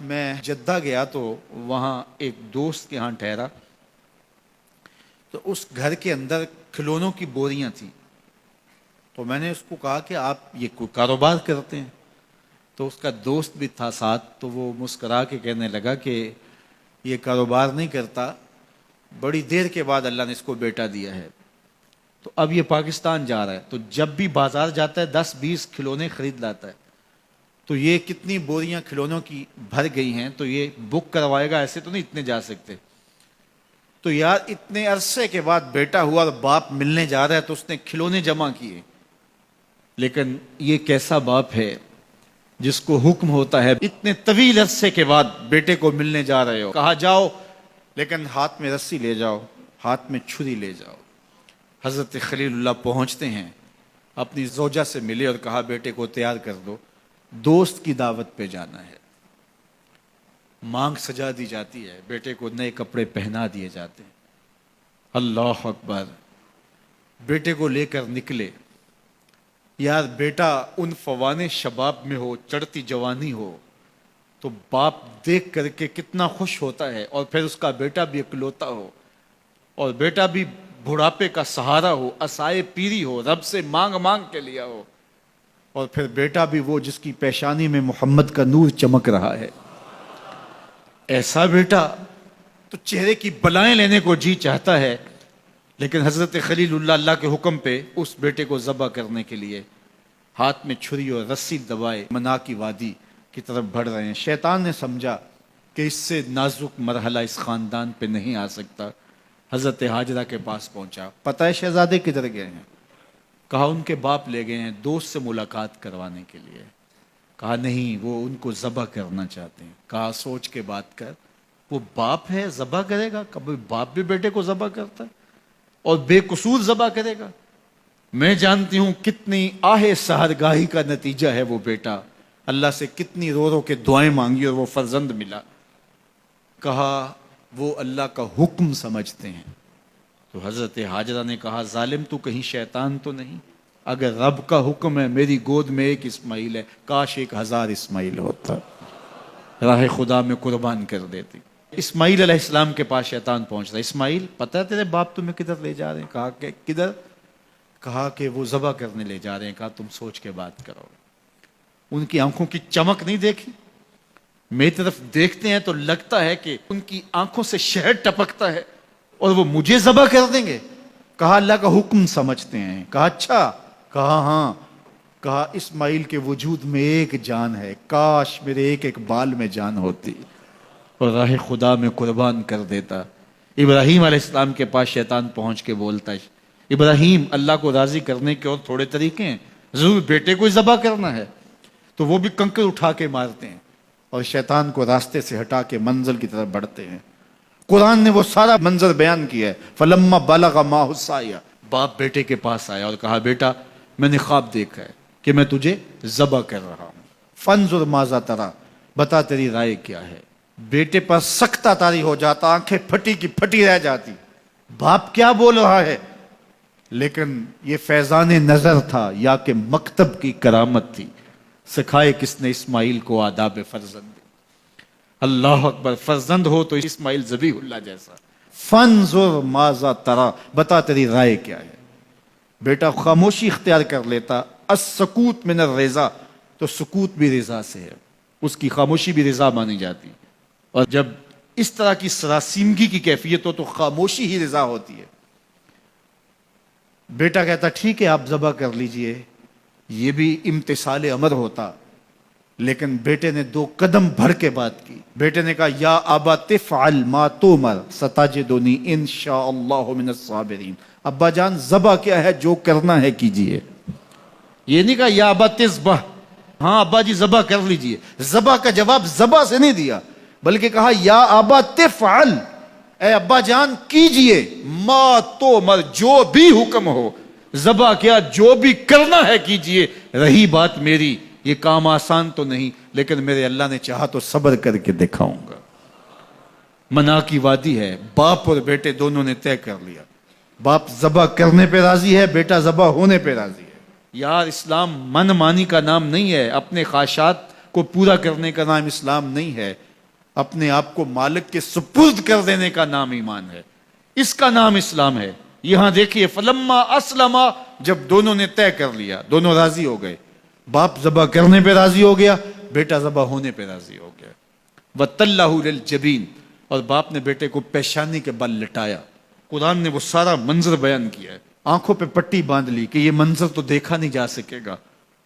میں جدہ گیا تو وہاں ایک دوست کے ہاں ٹھہرا، تو اس گھر کے اندر کھلونوں کی بوریاں تھیں۔ تو میں نے اس کو کہا کہ آپ یہ کوئی کاروبار کرتے ہیں؟ تو اس کا دوست بھی تھا ساتھ، تو وہ مسکرا کے کہنے لگا کہ یہ کاروبار نہیں کرتا، بڑی دیر کے بعد اللہ نے اس کو بیٹا دیا ہے، تو اب یہ پاکستان جا رہا ہے، تو جب بھی بازار جاتا ہے 10-20 کھلونے خرید لاتا ہے، تو یہ کتنی بوریاں کھلونوں کی بھر گئی ہیں، تو یہ بک کروائے گا، ایسے تو نہیں اتنے جا سکتے۔ تو یار اتنے عرصے کے بعد بیٹا ہوا اور باپ ملنے جا رہا ہے، تو اس نے کھلونے جمع کیے۔ لیکن یہ کیسا باپ ہے جس کو حکم ہوتا ہے اتنے طویل عرصے کے بعد بیٹے کو ملنے جا رہے ہو، کہا جاؤ لیکن ہاتھ میں رسی لے جاؤ، ہاتھ میں چھری لے جاؤ۔ حضرت خلیل اللہ پہنچتے ہیں، اپنی زوجہ سے ملے اور کہا بیٹے کو تیار کر دو، دوست کی دعوت پہ جانا ہے۔ مانگ سجا دی جاتی ہے، بیٹے کو نئے کپڑے پہنا دیے جاتے ہیں۔ اللہ اکبر، بیٹے کو لے کر نکلے۔ یار بیٹا ان فوان شباب میں ہو، چڑھتی جوانی ہو، تو باپ دیکھ کر کے کتنا خوش ہوتا ہے، اور پھر اس کا بیٹا بھی اکلوتا ہو، اور بیٹا بھی بڑھاپے کا سہارا ہو، عصائے پیری ہو، رب سے مانگ مانگ کے لیا ہو، اور پھر بیٹا بھی وہ جس کی پیشانی میں محمد کا نور چمک رہا ہے۔ ایسا بیٹا تو چہرے کی بلائیں لینے کو جی چاہتا ہے، لیکن حضرت خلیل اللہ اللہ کے حکم پہ اس بیٹے کو ذبح کرنے کے لیے ہاتھ میں چھری اور رسی دبائے منا کی وادی کی طرف بڑھ رہے ہیں۔ شیطان نے سمجھا کہ اس سے نازک مرحلہ اس خاندان پہ نہیں آ سکتا، حضرت حاجرہ کے پاس پہنچا۔ پتہ ہے شہزادے کدھر گئے ہیں؟ کہا ان کے باپ لے گئے ہیں دوست سے ملاقات کروانے کے لیے۔ کہا نہیں، وہ ان کو ذبح کرنا چاہتے ہیں۔ کہا سوچ کے بات کر، وہ باپ ہے ذبح کرے گا؟ کبھی باپ بھی بیٹے کو ذبح کرتا ہے اور بے قصور ذبح کرے گا؟ میں جانتی ہوں کتنی آہ سحرگاہی کا نتیجہ ہے وہ بیٹا، اللہ سے کتنی رو رو کے دعائیں مانگی اور وہ فرزند ملا۔ کہا وہ اللہ کا حکم سمجھتے ہیں۔ تو حضرت حاجرہ نے کہا ظالم تو کہیں شیطان تو نہیں؟ اگر رب کا حکم ہے، میری گود میں ایک اسماعیل ہے، کاش 1000 اسماعیل ہوتا، راہ خدا میں قربان کر دیتی۔ اسماعیل علیہ السلام کے پاس شیطان پہنچ رہا ہے۔ اسماعیل پتہ ہے تیرے باپ تمہیں کدھر لے جا رہے ہیں؟ کہا کہ کدھر؟ کہا کہ وہ ذبح کرنے لے جا رہے ہیں۔ کہا تم سوچ کے بات کرو۔ ان کی آنکھوں کی چمک نہیں دیکھی؟ میری طرف دیکھتے ہیں تو لگتا ہے کہ ان کی آنکھوں سے شہد ٹپکتا ہے، اور وہ مجھے ذبح کر دیں گے؟ کہا اللہ کا حکم سمجھتے ہیں۔ کہا اچھا؟ کہا ہاں۔ کہا اسماعیل کے وجود میں ایک جان ہے، کاش میرے ایک ایک بال میں جان ہوتی اور راہ خدا میں قربان کر دیتا۔ ابراہیم علیہ السلام کے پاس شیطان پہنچ کے بولتا ہے ابراہیم اللہ کو راضی کرنے کے اور تھوڑے طریقے ہیں، ضرور بیٹے کو ذبح کرنا ہے؟ تو وہ بھی کنکر اٹھا کے مارتے ہیں اور شیطان کو راستے سے ہٹا کے منزل کی طرف بڑھتے ہیں۔ قرآن نے وہ سارا منظر بیان کیا ہے۔ فلما بلغ معہ السعی، باپ بیٹے کے پاس آیا اور کہا بیٹا میں نے خواب دیکھا ہے کہ میں تجھے ذبح کر رہا ہوں، فانظر ماذا تری، بتا تیری رائے کیا ہے؟ بیٹے پر سختہ طاری ہو جاتا، آنکھیں پھٹی کی پھٹی رہ جاتی، باپ کیا بول رہا ہے؟ لیکن یہ فیضان نظر تھا یا کہ مکتب کی کرامت تھی؟ سکھائے کس نے اسماعیل کو آداب فرزند؟ اللہ اکبر، فرزند ہو تو اسماعیل ذبیح اللہ جیسا۔ فانظر ماذا تری، بتا تیری رائے کیا ہے؟ بیٹا خاموشی اختیار کر لیتا۔ السکوت من الرضا، تو سکوت بھی رضا سے ہے، اس کی خاموشی بھی رضا مانی جاتی، اور جب اس طرح کی سراسیمگی کی کیفیت ہو تو خاموشی ہی رضا ہوتی ہے۔ بیٹا کہتا ٹھیک ہے آپ ذبح کر لیجئے، یہ بھی امتثال امر ہوتا، لیکن بیٹے نے 2 قدم بڑھ کے بات کی۔ بیٹے نے کہا یا ابا تفعل ما تؤمر ستجدنی انشاء اللہ من الصابرین۔ ابا جان ذبح کیا ہے، جو کرنا ہے کیجئے۔ یہ نہیں کہا یا ابا تذبح، ہاں ابا جی ذبح کر لیجئے۔ ذبح کا جواب ذبح سے نہیں دیا، بلکہ کہا یا ابا تفعل، اے ابا جان کیجئے، ما تؤمر، جو بھی حکم ہو، ذبح کیا جو بھی کرنا ہے کیجئے۔ رہی بات میری، یہ کام آسان تو نہیں، لیکن میرے اللہ نے چاہا تو صبر کر کے دکھاؤں گا۔ منا کی وادی ہے، باپ اور بیٹے دونوں نے طے کر لیا، باپ ذبح کرنے پہ راضی ہے، بیٹا ذبح ہونے پہ راضی ہے۔ یار اسلام من مانی کا نام نہیں ہے، اپنے خواہشات کو پورا کرنے کا نام اسلام نہیں ہے، اپنے آپ کو مالک کے سپرد کر دینے کا نام ایمان ہے، اس کا نام اسلام ہے۔ یہاں دیکھیے فلما اسلما، جب دونوں نے طے کر لیا، دونوں راضی ہو گئے، باپ ذبح کرنے پہ راضی ہو گیا، بیٹا ذبح ہونے پہ راضی ہو گیا۔ وَتَلَّهُ لِلْجَبِينِ، اور باپ نے بیٹے کو پیشانی کے بل لٹایا۔ قرآن نے وہ سارا منظر بیان کیا ہے، آنکھوں پہ پٹی باندھ لی کہ یہ منظر تو دیکھا نہیں جا سکے گا،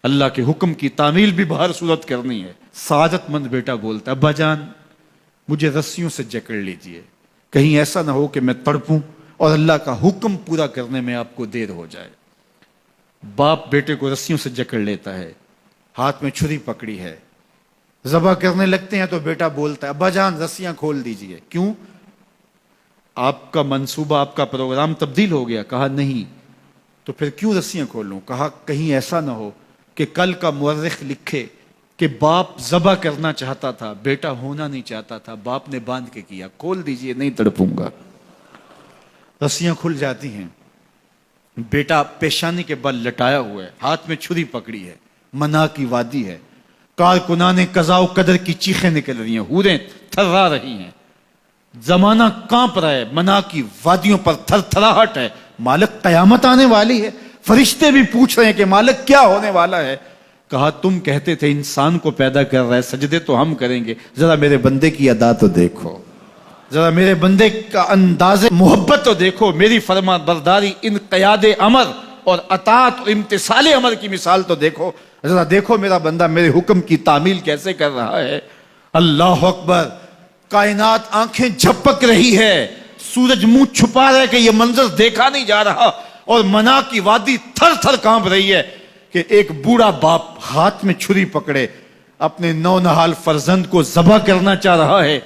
اللہ کے حکم کی تعمیل بھی باہر صورت کرنی ہے۔ سعادت مند بیٹا بولتا ہے ابا جان مجھے رسیوں سے جکڑ لیجئے، کہیں ایسا نہ ہو کہ میں تڑپوں اور اللہ کا حکم پورا کرنے میں آپ کو دیر ہو جائے۔ باپ بیٹے کو رسیوں سے جکڑ لیتا ہے، ہاتھ میں چھری پکڑی ہے، ذبح کرنے لگتے ہیں تو بیٹا بولتا ہے ابا جان رسیاں کھول دیجئے۔ کیوں؟ آپ کا منصوبہ، آپ کا پروگرام تبدیل ہو گیا۔ کہا نہیں، تو پھر کیوں رسیاں کھولوں؟ کہا کہیں ایسا نہ ہو کہ کل کا مورخ لکھے کہ باپ ذبح کرنا چاہتا تھا، بیٹا ہونا نہیں چاہتا تھا، باپ نے باندھ کے کیا۔ کھول دیجئے، نہیں تڑپوں گا۔ رسیاں کھل جاتی ہیں، بیٹا پیشانی کے بل لٹایا ہوا ہے، ہاتھ میں چھری پکڑی ہے، منا کی وادی ہے، کارکنان قضاء و قدر کی چیخیں نکل رہی ہیں، حوریں تھرا رہی ہیں، زمانہ کانپ رہا ہے، منا کی وادیوں پر تھر تھراہٹ ہے، مالک قیامت آنے والی ہے۔ فرشتے بھی پوچھ رہے ہیں کہ مالک کیا ہونے والا ہے؟ کہا تم کہتے تھے انسان کو پیدا کر رہا ہے، سجدے تو ہم کریں گے، ذرا میرے بندے کی ادا تو دیکھو، ذرا میرے بندے کا انداز محبت تو دیکھو، میری فرما برداری، انقیاد امر اور اطاعت اور امتثال امر کی مثال تو دیکھو، ذرا دیکھو میرا بندہ میرے حکم کی تعمیل کیسے کر رہا ہے۔ اللہ اکبر، کائنات آنکھیں جھپک رہی ہے، سورج منہ چھپا رہا ہے کہ یہ منظر دیکھا نہیں جا رہا، اور منا کی وادی تھر تھر کانپ رہی ہے کہ ایک بوڑھا باپ ہاتھ میں چھری پکڑے اپنے نونہال فرزند کو ذبح کرنا چاہ رہا ہے۔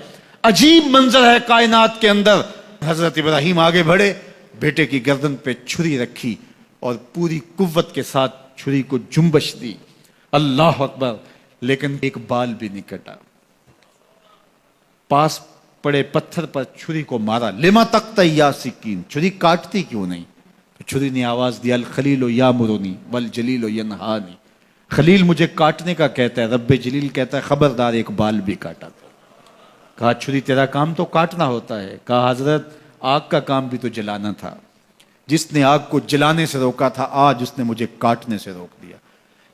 عجیب منظر ہے کائنات کے اندر۔ حضرت ابراہیم آگے بڑھے، بیٹے کی گردن پہ چھری رکھی اور پوری قوت کے ساتھ چھری کو جنبش دی۔ اللہ اکبر، لیکن ایک بال بھی نہیں کٹا۔ پاس پڑے پتھر پر چھری کو مارا، لما تقطع یا سکین، چھری کاٹتی کیوں نہیں؟ تو چھری نے آواز دیا الخلیل یامرنی والجلیل ینہانی، خلیل مجھے کاٹنے کا کہتا ہے، رب جلیل کہتا ہے خبردار ایک بال بھی کاٹا تھا۔ کہا چھری تیرا کام تو کاٹنا ہوتا ہے۔ کہا حضرت آگ کا کام بھی تو جلانا تھا، جس نے آگ کو جلانے سے روکا تھا آج اس نے مجھے کاٹنے سے روک دیا۔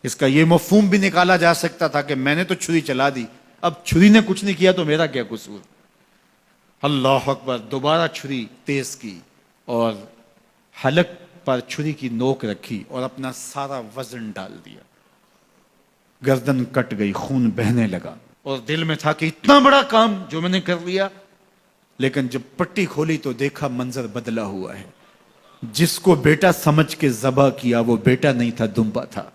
اس کا یہ مفہوم بھی نکالا جا سکتا تھا کہ میں نے تو چھری چلا دی، اب چھری نے کچھ نہیں کیا تو میرا کیا قصور۔ اللہ اکبر، دوبارہ چھری تیز کی اور حلق پر چھری کی نوک رکھی اور اپنا سارا وزن ڈال دیا، گردن کٹ گئی، خون بہنے لگا، اور دل میں تھا کہ اتنا بڑا کام جو میں نے کر لیا۔ لیکن جب پٹی کھولی تو دیکھا منظر بدلا ہوا ہے، جس کو بیٹا سمجھ کے ذبح کیا وہ بیٹا نہیں تھا، دمبا تھا،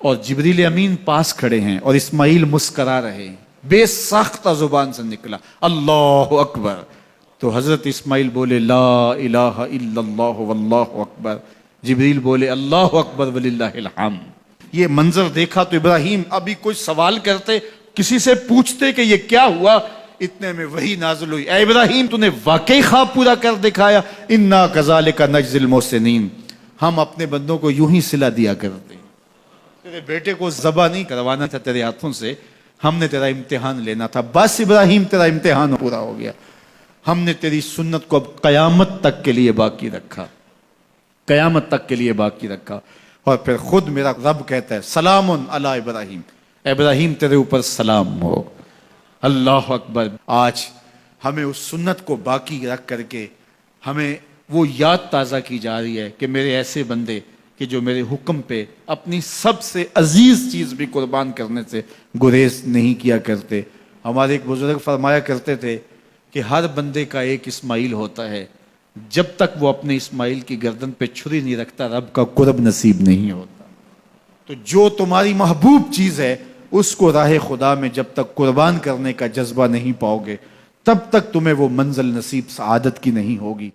اور جبریل امین پاس کھڑے ہیں اور اسماعیل مسکرا رہے ہیں، بے ساختہ زبان سے نکلا اللہ اکبر۔ تو حضرت اسماعیل بولے لا الہ الا اللہ واللہ اکبر، جبریل بولے اللہ اکبر وللہ الحمد۔ یہ منظر دیکھا تو ابراہیم ابھی کچھ سوال کرتے، کسی سے پوچھتے کہ یہ کیا ہوا، اتنے میں وہی نازل ہوئی، اے ابراہیم تو نے واقعی خواب پورا کر دکھایا، انا کذالک نجزی المحسنین، ہم اپنے بندوں کو یوں ہی صلہ دیا کرتے ہیں۔ تیرے بیٹے کو ذبح نہیں کروانا تھا تیرے ہاتھوں سے، ہم نے تیرا امتحان لینا تھا، بس ابراہیم تیرا امتحان پورا ہو گیا، ہم نے تیری سنت کو اب قیامت تک کے لیے باقی رکھا، قیامت تک کے لیے باقی رکھا۔ اور پھر خود میرا رب کہتا ہے سلام علی ابراہیم، ابراہیم تیرے اوپر سلام ہو۔ اللہ اکبر، آج ہمیں اس سنت کو باقی رکھ کر کے ہمیں وہ یاد تازہ کی جا رہی ہے کہ میرے ایسے بندے کہ جو میرے حکم پہ اپنی سب سے عزیز چیز بھی قربان کرنے سے گریز نہیں کیا کرتے۔ ہمارے ایک بزرگ فرمایا کرتے تھے کہ ہر بندے کا ایک اسماعیل ہوتا ہے، جب تک وہ اپنے اسماعیل کی گردن پہ چھری نہیں رکھتا رب کا قرب نصیب نہیں ہوتا۔ تو جو تمہاری محبوب چیز ہے اس کو راہ خدا میں جب تک قربان کرنے کا جذبہ نہیں پاؤ گے تب تک تمہیں وہ منزل نصیب سعادت کی نہیں ہوگی۔